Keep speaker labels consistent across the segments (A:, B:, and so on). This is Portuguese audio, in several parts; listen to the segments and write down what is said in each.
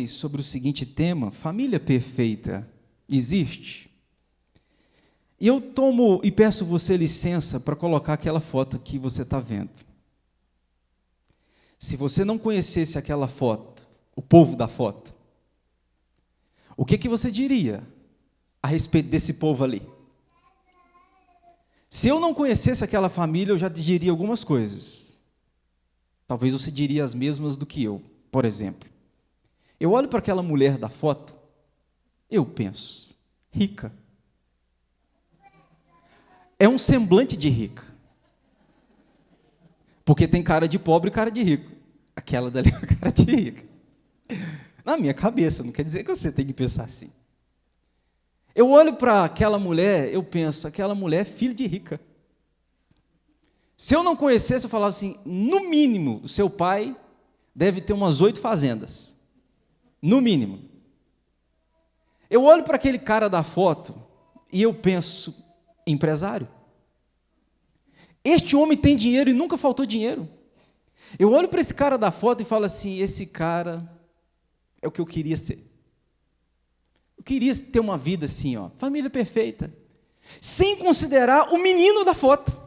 A: Sobre o seguinte tema: família perfeita existe? E eu tomo e peço você licença para colocar aquela foto que você está vendo. Se você não conhecesse aquela foto, o povo da foto, o que você diria a respeito desse povo ali? Se eu não conhecesse aquela família, eu já diria algumas coisas. Talvez você diria as mesmas do que eu, por exemplo. Eu olho para aquela mulher da foto, eu penso, rica. É um semblante de rica. Porque tem cara de pobre e cara de rico. Aquela dali é cara de rica. Na minha cabeça, não quer dizer que você tem que pensar assim. Eu olho para aquela mulher, eu penso, aquela mulher é filha de rica. Se eu não conhecesse, eu falava assim, no mínimo, o seu pai deve ter umas 8 fazendas. No mínimo. Eu olho para aquele cara da foto e eu penso, empresário. Este homem tem dinheiro e nunca faltou dinheiro. Eu olho para esse cara da foto e falo assim, esse cara é o que eu queria ser. Eu queria ter uma vida assim, ó, família perfeita. Sem considerar o menino da foto.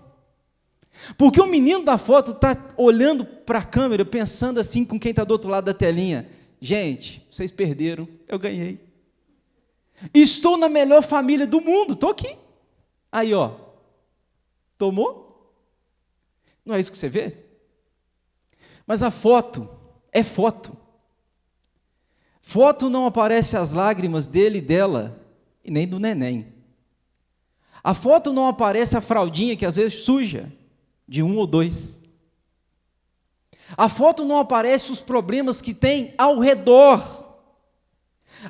A: Porque o menino da foto está olhando para a câmera, pensando assim com quem está do outro lado da telinha. Gente, vocês perderam, eu ganhei. Estou na melhor família do mundo, estou aqui. Aí, ó, tomou? Não é isso que você vê? Mas a foto é foto. Foto não aparece as lágrimas dele e dela, e nem do neném. A foto não aparece a fraldinha que às vezes suja, de 1 ou 2. A foto não aparece os problemas que tem ao redor.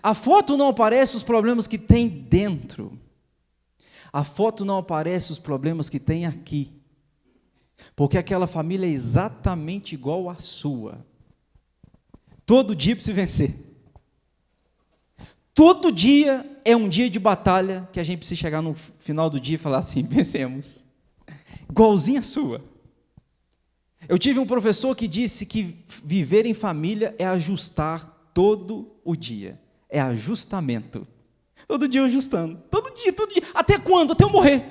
A: A foto não aparece os problemas que tem dentro. A foto não aparece os problemas que tem aqui. Porque aquela família é exatamente igual à sua. Todo dia para se vencer. Todo dia é um dia de batalha que a gente precisa chegar no final do dia e falar assim, vencemos. Igualzinha a sua. Eu tive um professor que disse que viver em família é ajustar todo o dia. É ajustamento. Todo dia ajustando. Todo dia. Até quando? Até eu morrer.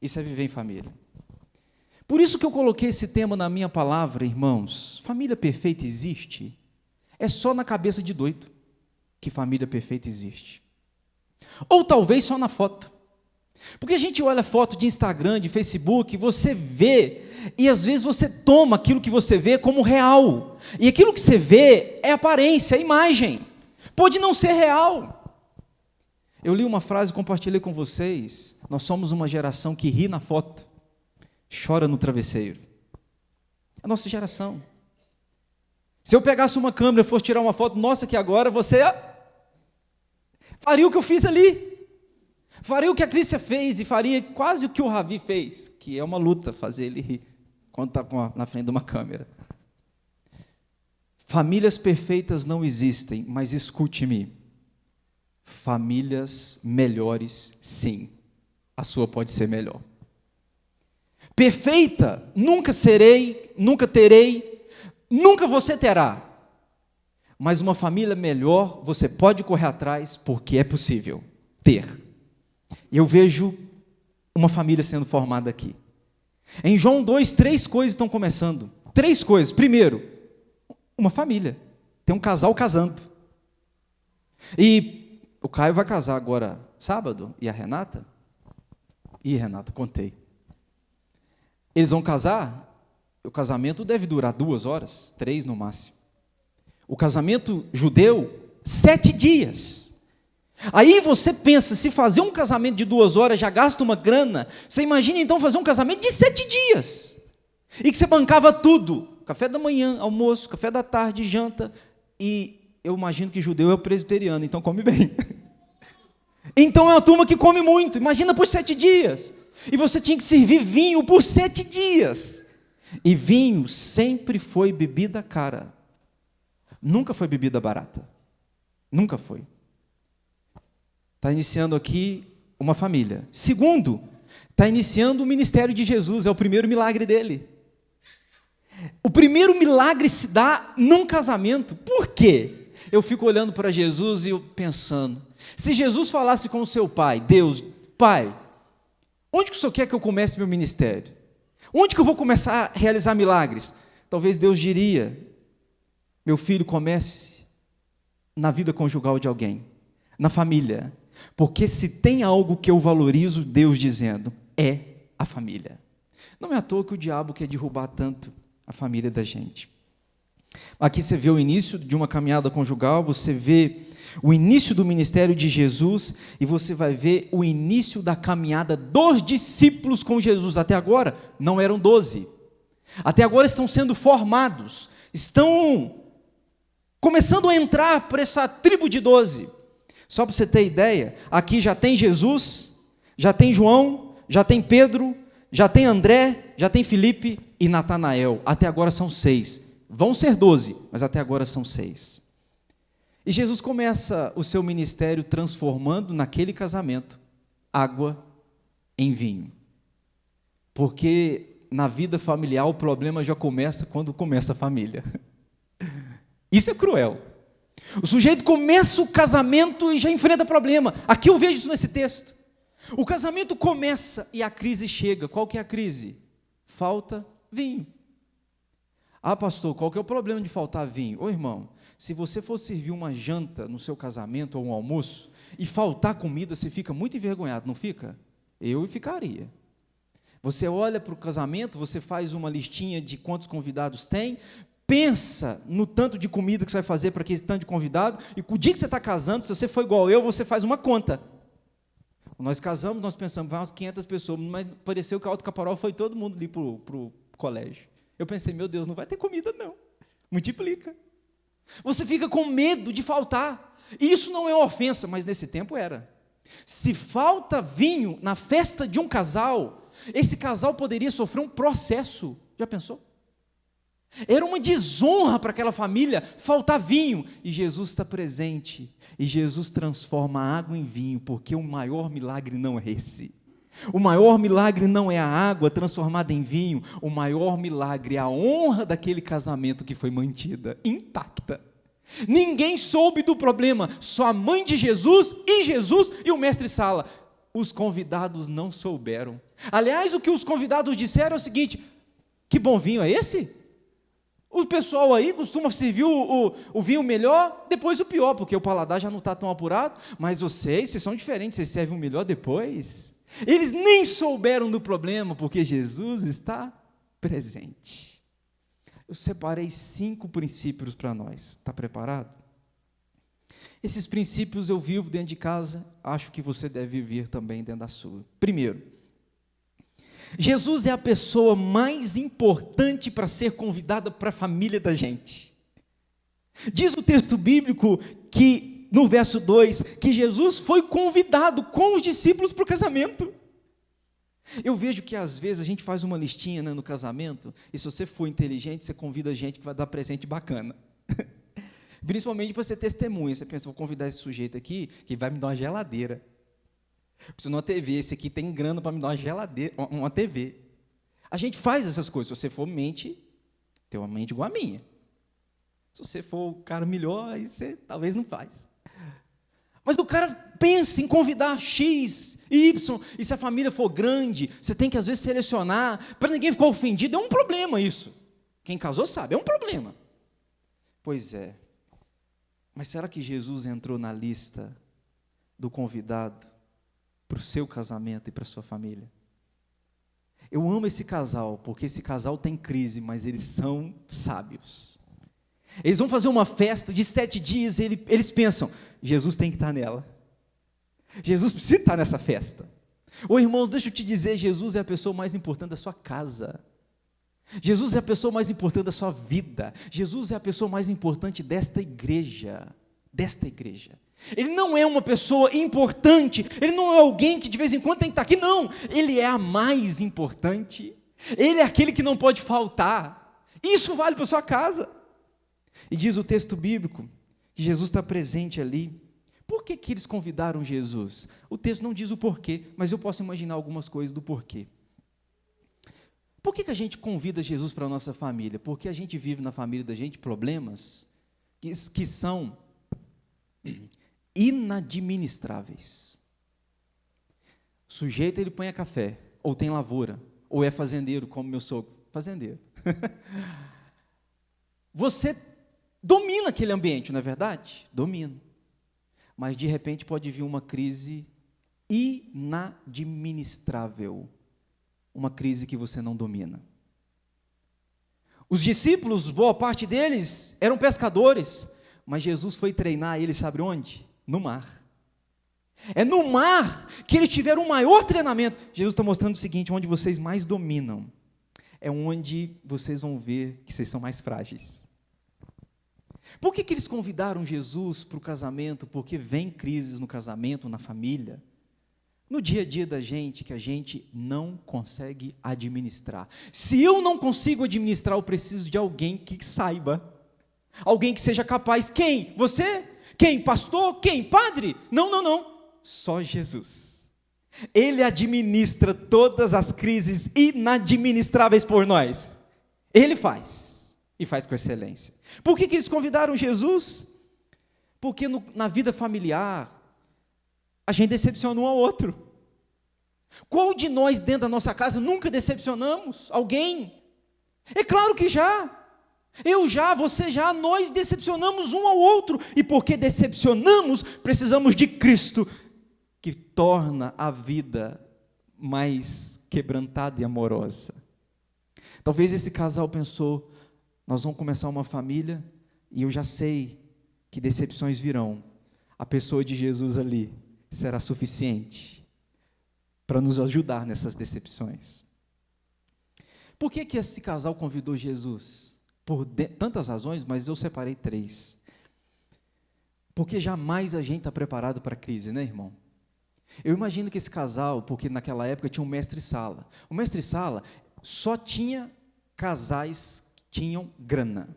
A: Isso é viver em família. Por isso que eu coloquei esse tema na minha palavra, irmãos. Família perfeita existe? É só na cabeça de doido que família perfeita existe. Ou talvez só na foto. Porque a gente olha foto de Instagram, de Facebook, você vê, e às vezes você toma aquilo que você vê como real. E aquilo que você vê é aparência, é imagem. Pode não ser real. Eu li uma frase e compartilhei com vocês. Nós somos uma geração que ri na foto, chora no travesseiro. A nossa geração. Se eu pegasse uma câmera e fosse tirar uma foto, nossa, que agora você faria o que eu fiz ali. Faria o que a Crícia fez e faria quase o que o Ravi fez, que é uma luta fazer ele rir quando está na frente de uma câmera. Famílias perfeitas não existem, mas escute-me, famílias melhores sim, a sua pode ser melhor. Perfeita, nunca serei, nunca terei, nunca você terá, mas uma família melhor você pode correr atrás, porque é possível ter. Eu vejo uma família sendo formada aqui. Em João 2, 3 coisas estão começando. 3 coisas. Primeiro, uma família. Tem um casal casando. E o Caio vai casar agora sábado. E a Renata? Ih, Renata, contei. Eles vão casar. O casamento deve durar 2 horas, 3 no máximo. O casamento judeu, 7 dias. Aí você pensa, se fazer um casamento de 2 horas já gasta uma grana, você imagina então fazer um casamento de 7 dias, e que você bancava tudo, café da manhã, almoço, café da tarde, janta, e eu imagino que judeu é o presbiteriano, então come bem. Então é uma turma que come muito, imagina por 7 dias, e você tinha que servir vinho por 7 dias, e vinho sempre foi bebida cara, nunca foi bebida barata, nunca foi. Está iniciando aqui uma família. Segundo, está iniciando o ministério de Jesus, é o primeiro milagre dele. O primeiro milagre se dá num casamento. Por quê? Eu fico olhando para Jesus e eu pensando, se Jesus falasse com o seu pai, Deus, pai, onde que o senhor quer que eu comece meu ministério? Onde que eu vou começar a realizar milagres? Talvez Deus diria, meu filho, comece na vida conjugal de alguém, na família, porque se tem algo que eu valorizo, Deus dizendo, é a família. Não é à toa que o diabo quer derrubar tanto a família da gente. Aqui você vê o início de uma caminhada conjugal, você vê o início do ministério de Jesus e você vai ver o início da caminhada dos discípulos com Jesus. Até agora não eram 12. Até agora estão sendo formados, estão começando a entrar para essa tribo de 12. Só para você ter ideia, aqui já tem Jesus, já tem João, já tem Pedro, já tem André, já tem Filipe e Natanael. Até agora são 6. Vão ser 12, mas até agora são 6. E Jesus começa o seu ministério transformando naquele casamento água em vinho. Porque na vida familiar o problema já começa quando começa a família. Isso é cruel. O sujeito começa o casamento e já enfrenta problema. Aqui eu vejo isso nesse texto. O casamento começa e a crise chega. Qual que é a crise? Falta vinho. Ah, pastor, qual que é o problema de faltar vinho? Ô irmão, se você for servir uma janta no seu casamento ou um almoço e faltar comida, você fica muito envergonhado, não fica? Eu ficaria. Você olha para o casamento, você faz uma listinha de quantos convidados tem, pensa no tanto de comida que você vai fazer para aquele tanto de convidado, e o dia que você está casando, se você for igual eu, você faz uma conta. Nós casamos, nós pensamos, vai umas 500 pessoas, mas pareceu que a Alto Caparol foi todo mundo ali para o colégio. Eu pensei, meu Deus, não vai ter comida não, multiplica. Você fica com medo de faltar, e isso não é uma ofensa, mas nesse tempo era. Se falta vinho na festa de um casal, esse casal poderia sofrer um processo, já pensou? Era uma desonra para aquela família faltar vinho, e Jesus está presente, e Jesus transforma a água em vinho, porque o maior milagre não é esse. O maior milagre não é a água transformada em vinho, o maior milagre é a honra daquele casamento que foi mantida, intacta. Ninguém soube do problema, só a mãe de Jesus e o mestre Sala. Os convidados não souberam. Aliás, o que os convidados disseram é o seguinte: que bom vinho é esse? O pessoal aí costuma servir o vinho melhor, depois o pior, porque o paladar já não está tão apurado, mas vocês são diferentes, vocês servem o melhor depois. Eles nem souberam do problema, porque Jesus está presente. Eu separei 5 princípios para nós. Está preparado? Esses princípios eu vivo dentro de casa, acho que você deve viver também dentro da sua. Primeiro, Jesus é a pessoa mais importante para ser convidada para a família da gente. Diz o texto bíblico que, no verso 2, que Jesus foi convidado com os discípulos para o casamento. Eu vejo que às vezes a gente faz uma listinha, né, no casamento, e se você for inteligente, você convida gente que vai dar presente bacana. Principalmente para ser testemunha. Você pensa, vou convidar esse sujeito aqui, que vai me dar uma geladeira. Preciso de uma TV, esse aqui tem grana para me dar uma geladeira, uma TV. A gente faz essas coisas. Se você for mente, tem uma mente igual a minha. Se você for o cara melhor, aí você talvez não faz. Mas o cara pensa em convidar X, Y, e se a família for grande, você tem que às vezes selecionar, para ninguém ficar ofendido. É um problema isso. Quem casou sabe, é um problema. Pois é. Mas será que Jesus entrou na lista do convidado para o seu casamento e para a sua família? Eu amo esse casal, porque esse casal tem crise, mas eles são sábios. Eles vão fazer uma festa de 7 dias, e eles pensam, Jesus tem que estar nela. Jesus precisa estar nessa festa. Ô irmãos, deixa eu te dizer, Jesus é a pessoa mais importante da sua casa. Jesus é a pessoa mais importante da sua vida. Jesus é a pessoa mais importante desta igreja. Ele não é uma pessoa importante, ele não é alguém que de vez em quando tem que estar aqui, não. Ele é a mais importante. Ele é aquele que não pode faltar. Isso vale para a sua casa. E diz o texto bíblico que Jesus está presente ali. Por que eles convidaram Jesus? O texto não diz o porquê, mas eu posso imaginar algumas coisas do porquê. Por que a gente convida Jesus para a nossa família? Porque a gente vive na família da gente problemas que são inadministráveis. O sujeito, ele põe a café, ou tem lavoura, ou é fazendeiro, como meu sogro, fazendeiro. Você domina aquele ambiente, não é verdade? Domina. Mas de repente pode vir uma crise inadministrável, uma crise que você não domina. Os discípulos, boa parte deles, eram pescadores, mas Jesus foi treinar eles, sabe onde? No mar. É no mar que eles tiveram o maior treinamento. Jesus está mostrando o seguinte: onde vocês mais dominam, é onde vocês vão ver que vocês são mais frágeis. Por que eles convidaram Jesus para o casamento? Porque vem crises no casamento, na família, no dia a dia da gente, que a gente não consegue administrar. Se eu não consigo administrar, eu preciso de alguém que saiba, alguém que seja capaz. Quem? Você? Quem? Pastor? Quem? Padre? Não. Só Jesus. Ele administra todas as crises inadministráveis por nós. Ele faz, e faz com excelência. Por que eles convidaram Jesus? Porque na vida familiar, a gente decepciona um ao outro. Qual de nós dentro da nossa casa nunca decepcionamos alguém? É claro que já. Eu já, você já, nós decepcionamos um ao outro. E porque decepcionamos, precisamos de Cristo, que torna a vida mais quebrantada e amorosa. Talvez esse casal pensou: nós vamos começar uma família e eu já sei que decepções virão. A pessoa de Jesus ali será suficiente para nos ajudar nessas decepções. Por que esse casal convidou Jesus? Por tantas razões, mas eu separei 3. Porque jamais a gente está preparado para a crise, né, irmão? Eu imagino que esse casal, porque naquela época tinha um mestre-sala. O mestre-sala só tinha casais que tinham grana.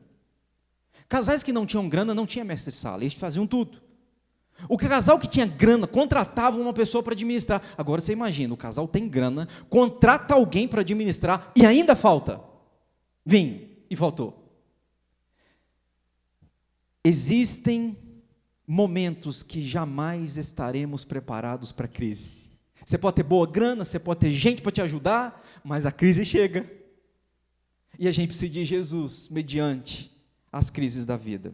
A: Casais que não tinham grana não tinha mestre-sala, eles faziam tudo. O casal que tinha grana contratava uma pessoa para administrar. Agora você imagina, o casal tem grana, contrata alguém para administrar e ainda falta vinho, e faltou. Existem momentos que jamais estaremos preparados para a crise. Você pode ter boa grana, você pode ter gente para te ajudar, mas a crise chega. E a gente precisa de Jesus mediante as crises da vida.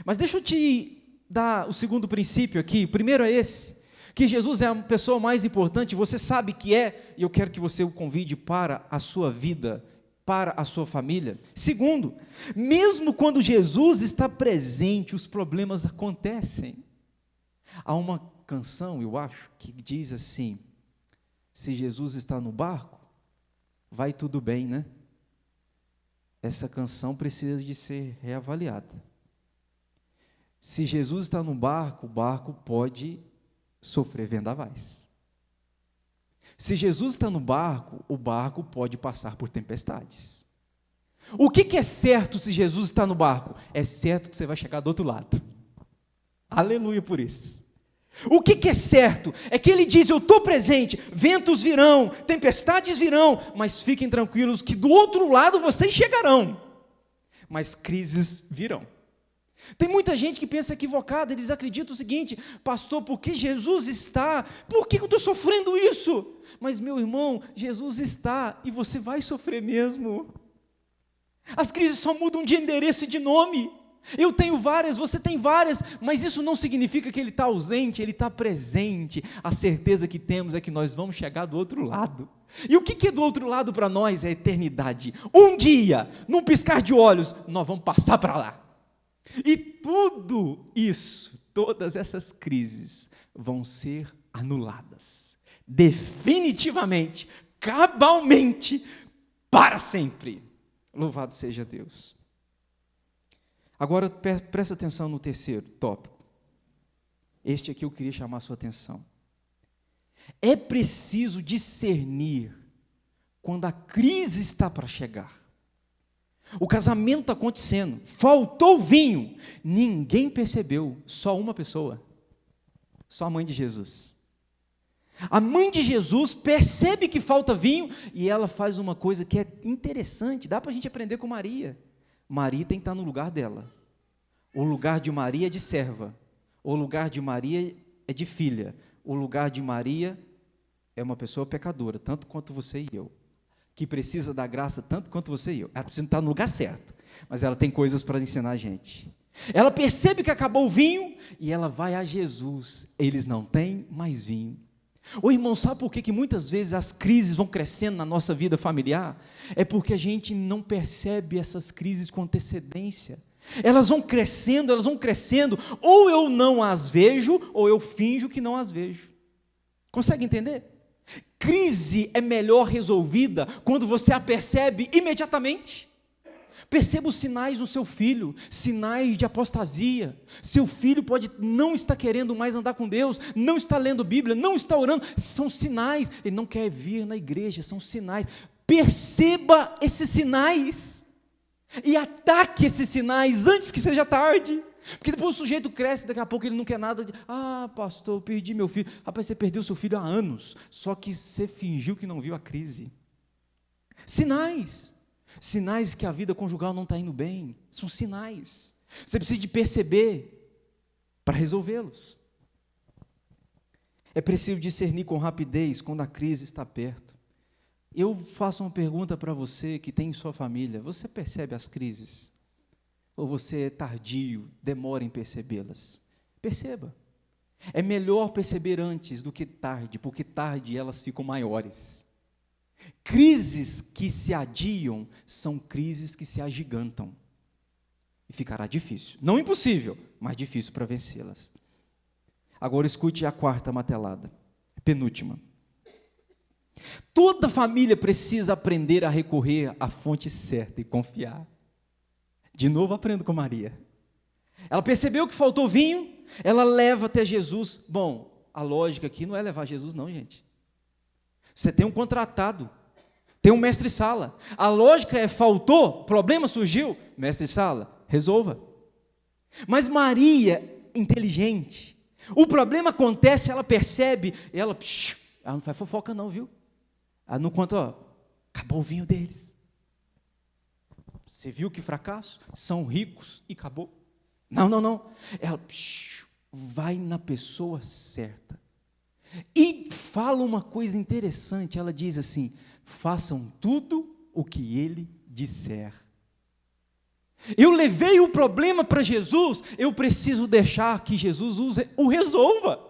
A: Mas deixa eu te dar o segundo princípio aqui. O primeiro é esse, que Jesus é a pessoa mais importante, você sabe que é, e eu quero que você o convide para a sua vida, para a sua família. Segundo, mesmo quando Jesus está presente, os problemas acontecem. Há uma canção, eu acho, que diz assim: se Jesus está no barco, vai tudo bem, né? Essa canção precisa de ser reavaliada. Se Jesus está no barco, o barco pode sofrer vendavais. Se Jesus está no barco, o barco pode passar por tempestades. O que é certo se Jesus está no barco? É certo que você vai chegar do outro lado. Aleluia por isso. O que é certo? É que ele diz: eu estou presente, ventos virão, tempestades virão, mas fiquem tranquilos que do outro lado vocês chegarão. Mas crises virão. Tem muita gente que pensa equivocada, eles acreditam o seguinte: pastor, porque Jesus está, por que eu estou sofrendo isso? Mas meu irmão, Jesus está e você vai sofrer mesmo. As crises só mudam de endereço e de nome. Eu tenho várias, você tem várias, mas isso não significa que ele está ausente, ele está presente. A certeza que temos é que nós vamos chegar do outro lado. E o que é do outro lado para nós? É a eternidade. Um dia, num piscar de olhos, nós vamos passar para lá. E tudo isso, todas essas crises vão ser anuladas, definitivamente, cabalmente, para sempre. Louvado seja Deus. Agora presta atenção no terceiro tópico. Este aqui eu queria chamar a sua atenção. É preciso discernir quando a crise está para chegar. O casamento está acontecendo, faltou vinho, ninguém percebeu, só uma pessoa, só a mãe de Jesus. A mãe de Jesus percebe que falta vinho e ela faz uma coisa que é interessante, dá para a gente aprender com Maria. Maria tem que estar no lugar dela. O lugar de Maria é de serva, o lugar de Maria é de filha, o lugar de Maria é uma pessoa pecadora, tanto quanto você e eu, que precisa da graça tanto quanto você e eu. Ela precisa estar no lugar certo, mas ela tem coisas para ensinar a gente. Ela percebe que acabou o vinho e ela vai a Jesus. Eles não têm mais vinho. Ô irmão, sabe por que muitas vezes as crises vão crescendo na nossa vida familiar? É porque a gente não percebe essas crises com antecedência. Elas vão crescendo, ou eu não as vejo, ou eu finjo que não as vejo. Consegue entender? Crise é melhor resolvida quando você a percebe imediatamente. Perceba os sinais no seu filho, sinais de apostasia. Seu filho pode não estar querendo mais andar com Deus, não está lendo Bíblia, não está orando, são sinais. Ele não quer vir na igreja, são sinais. Perceba esses sinais e ataque esses sinais antes que seja tarde. Porque depois o sujeito cresce, daqui a pouco ele não quer nada de, pastor, eu perdi meu filho. Rapaz, você perdeu seu filho há anos, só que você fingiu que não viu a crise. Sinais que a vida conjugal não está indo bem, são sinais. Você precisa de perceber para resolvê-los. É preciso discernir com rapidez quando a crise está perto. Eu faço uma pergunta para você que tem em sua família: você percebe as crises? Ou você é tardio, demora em percebê-las? Perceba. É melhor perceber antes do que tarde, porque tarde elas ficam maiores. Crises que se adiam são crises que se agigantam. E ficará difícil. Não impossível, mas difícil para vencê-las. Agora escute a quarta martelada, penúltima. Toda família precisa aprender a recorrer à fonte certa e confiar. De novo aprendo com Maria. Ela percebeu que faltou vinho, ela leva até Jesus. Bom, a lógica aqui não é levar Jesus não, gente. Você tem um contratado, tem um mestre-sala. A lógica é: faltou, problema surgiu, mestre-sala, resolva. Mas Maria, inteligente, o problema acontece, ela percebe, ela não faz fofoca não, viu? Ela não conta, acabou o vinho deles. Você viu que fracasso? São ricos e acabou. Não. Ela vai na pessoa certa. E fala uma coisa interessante, ela diz assim: façam tudo o que ele disser. Eu levei o problema para Jesus, eu preciso deixar que Jesus o resolva.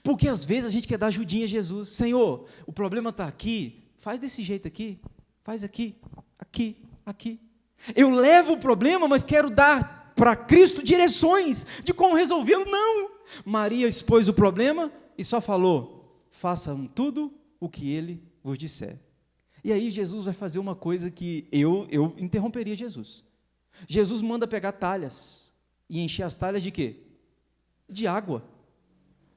A: Porque às vezes a gente quer dar ajudinha a Jesus. Senhor, o problema está aqui, faz desse jeito aqui, faz aqui. Eu levo o problema, mas quero dar para Cristo direções de como resolvê-lo. Não. Maria expôs o problema e só falou: façam tudo o que ele vos disser. E aí Jesus vai fazer uma coisa que eu interromperia Jesus. Jesus manda pegar talhas e encher as talhas de quê? De água.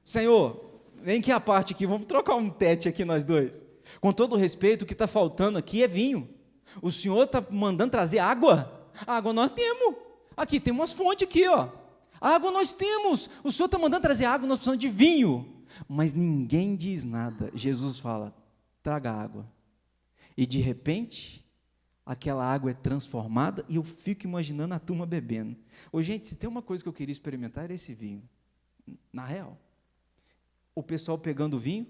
A: Senhor, vem aqui a parte aqui, vamos trocar um tete aqui nós dois. Com todo respeito, o que está faltando aqui é vinho. O Senhor está mandando trazer água? Água nós temos. Aqui tem umas fontes aqui, ó. Água nós temos. O Senhor está mandando trazer água, nós precisamos de vinho. Mas ninguém diz nada. Jesus fala: traga água. E de repente, aquela água é transformada e eu fico imaginando a turma bebendo. Ô, gente, se tem uma coisa que eu queria experimentar era esse vinho. Na real. O pessoal pegando o vinho.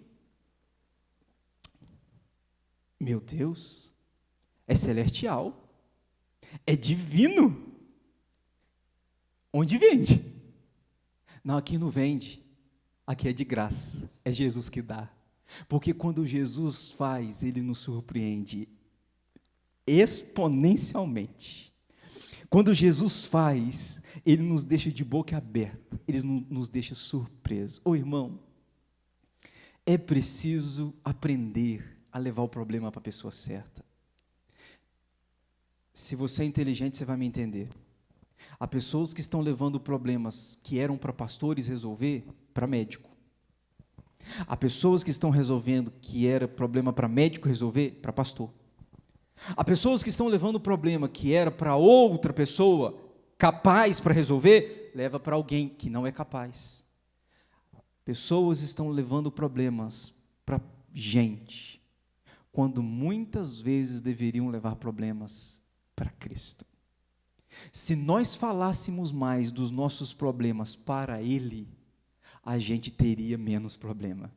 A: Meu Deus, é celestial, é divino. Onde vende? Não, aqui não vende, aqui é de graça, é Jesus que dá. Porque quando Jesus faz, Ele nos surpreende exponencialmente. Quando Jesus faz, Ele nos deixa de boca aberta, Ele nos deixa surpresos. Ô irmão, é preciso aprender a levar o problema para a pessoa certa. Se você é inteligente, você vai me entender. Há pessoas que estão levando problemas que eram para pastores resolver, para médico. Há pessoas que estão resolvendo que era problema para médico resolver, para pastor. Há pessoas que estão levando o problema que era para outra pessoa capaz para resolver, leva para alguém que não é capaz. Pessoas estão levando problemas para gente, quando muitas vezes deveriam levar problemas para Cristo. Se nós falássemos mais dos nossos problemas para Ele, a gente teria menos problema.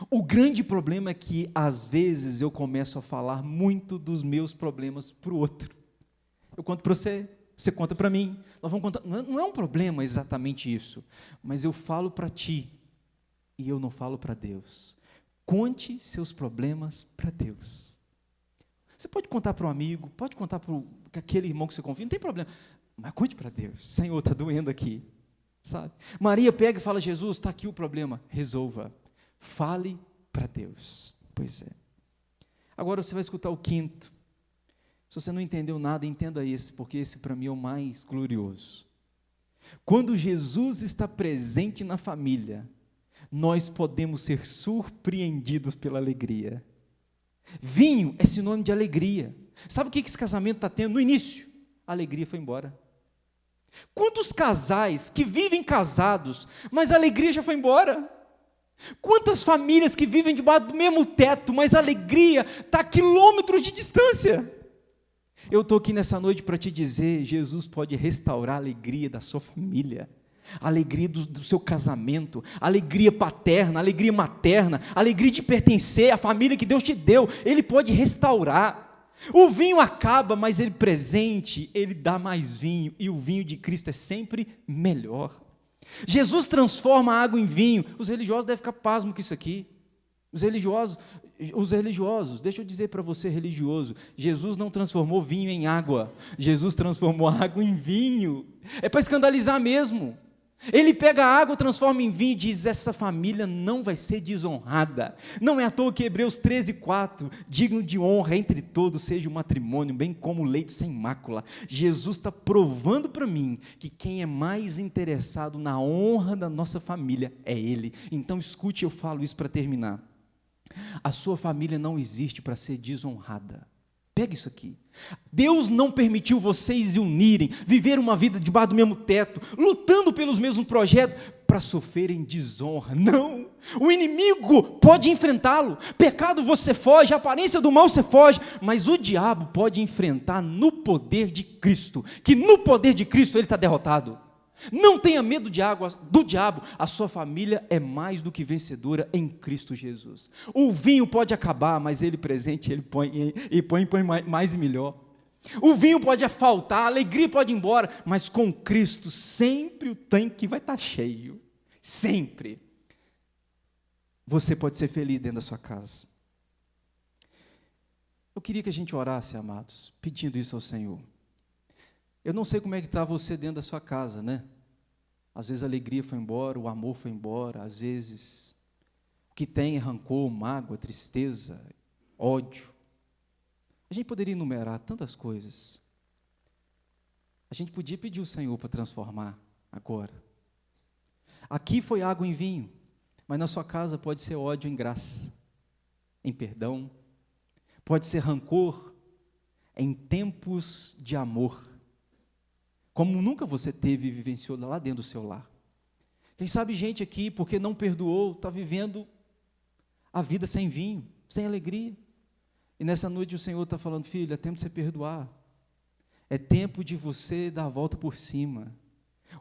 A: O grande problema é que, às vezes, eu começo a falar muito dos meus problemas para o outro. Eu conto para você, você conta para mim. Nós vamos contar. Não é um problema exatamente isso, mas eu falo para ti e eu não falo para Deus. Conte seus problemas para Deus. Você pode contar para um amigo, pode contar para aquele irmão que você confia, não tem problema, mas conte para Deus. Senhor, está doendo aqui, sabe? Maria pega e fala: Jesus, está aqui o problema, resolva. Fale para Deus. Pois é. Agora você vai escutar o quinto. Se você não entendeu nada, entenda esse, porque esse para mim é o mais glorioso. Quando Jesus está presente na família, nós podemos ser surpreendidos pela alegria. Vinho é sinônimo de alegria. Sabe o que esse casamento está tendo? No início, a alegria foi embora. Quantos casais que vivem casados, mas a alegria já foi embora? Quantas famílias que vivem debaixo do mesmo teto, mas a alegria está a quilômetros de distância? Eu estou aqui nessa noite para te dizer: Jesus pode restaurar a alegria da sua família, a alegria do seu casamento, a alegria paterna, a alegria materna, a alegria de pertencer à família que Deus te deu. Ele pode restaurar. O vinho acaba, mas ele presente, ele dá mais vinho, e o vinho de Cristo é sempre melhor. Jesus transforma a água em vinho. Os religiosos devem ficar pasmos com isso aqui. Os religiosos, deixa eu dizer para você, religioso, Jesus não transformou vinho em água, Jesus transformou água em vinho. É para escandalizar mesmo. Ele pega a água, transforma em vinho e diz: essa família não vai ser desonrada. Não é à toa que Hebreus 13:4, digno de honra entre todos seja o matrimônio, bem como o leito sem mácula. Jesus está provando para mim que quem é mais interessado na honra da nossa família é Ele. Então escute, eu falo isso para terminar. A sua família não existe para ser desonrada. Pega isso aqui. Deus não permitiu vocês se unirem, viver uma vida debaixo do mesmo teto, lutando pelos mesmos projetos, para sofrerem desonra. Não. O inimigo pode enfrentá-lo. Pecado você foge, a aparência do mal você foge, mas o diabo pode enfrentar no poder de Cristo, que no poder de Cristo ele está derrotado. Não tenha medo do diabo, a sua família é mais do que vencedora em Cristo Jesus. O vinho pode acabar, mas ele presente, ele põe mais e melhor. O vinho pode faltar, a alegria pode ir embora, mas com Cristo sempre o tanque vai estar cheio, sempre. Você pode ser feliz dentro da sua casa. Eu queria que a gente orasse, amados, pedindo isso ao Senhor. Eu não sei como é que está você dentro da sua casa, né? Às vezes a alegria foi embora, o amor foi embora, às vezes o que tem é rancor, mágoa, tristeza, ódio. A gente poderia enumerar tantas coisas. A gente podia pedir ao Senhor para transformar agora. Aqui foi água em vinho, mas na sua casa pode ser ódio em graça, em perdão, pode ser rancor em tempos de amor, como nunca você teve e vivenciou lá dentro do seu lar. Quem sabe gente aqui, porque não perdoou, está vivendo a vida sem vinho, sem alegria. E nessa noite o Senhor está falando: filho, é tempo de você perdoar. É tempo de você dar a volta por cima.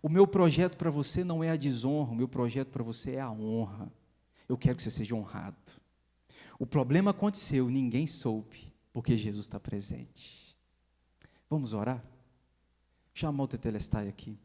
A: O meu projeto para você não é a desonra, o meu projeto para você é a honra. Eu quero que você seja honrado. O problema aconteceu, ninguém soube, porque Jesus está presente. Vamos orar? Chamar o Tetelestai aqui.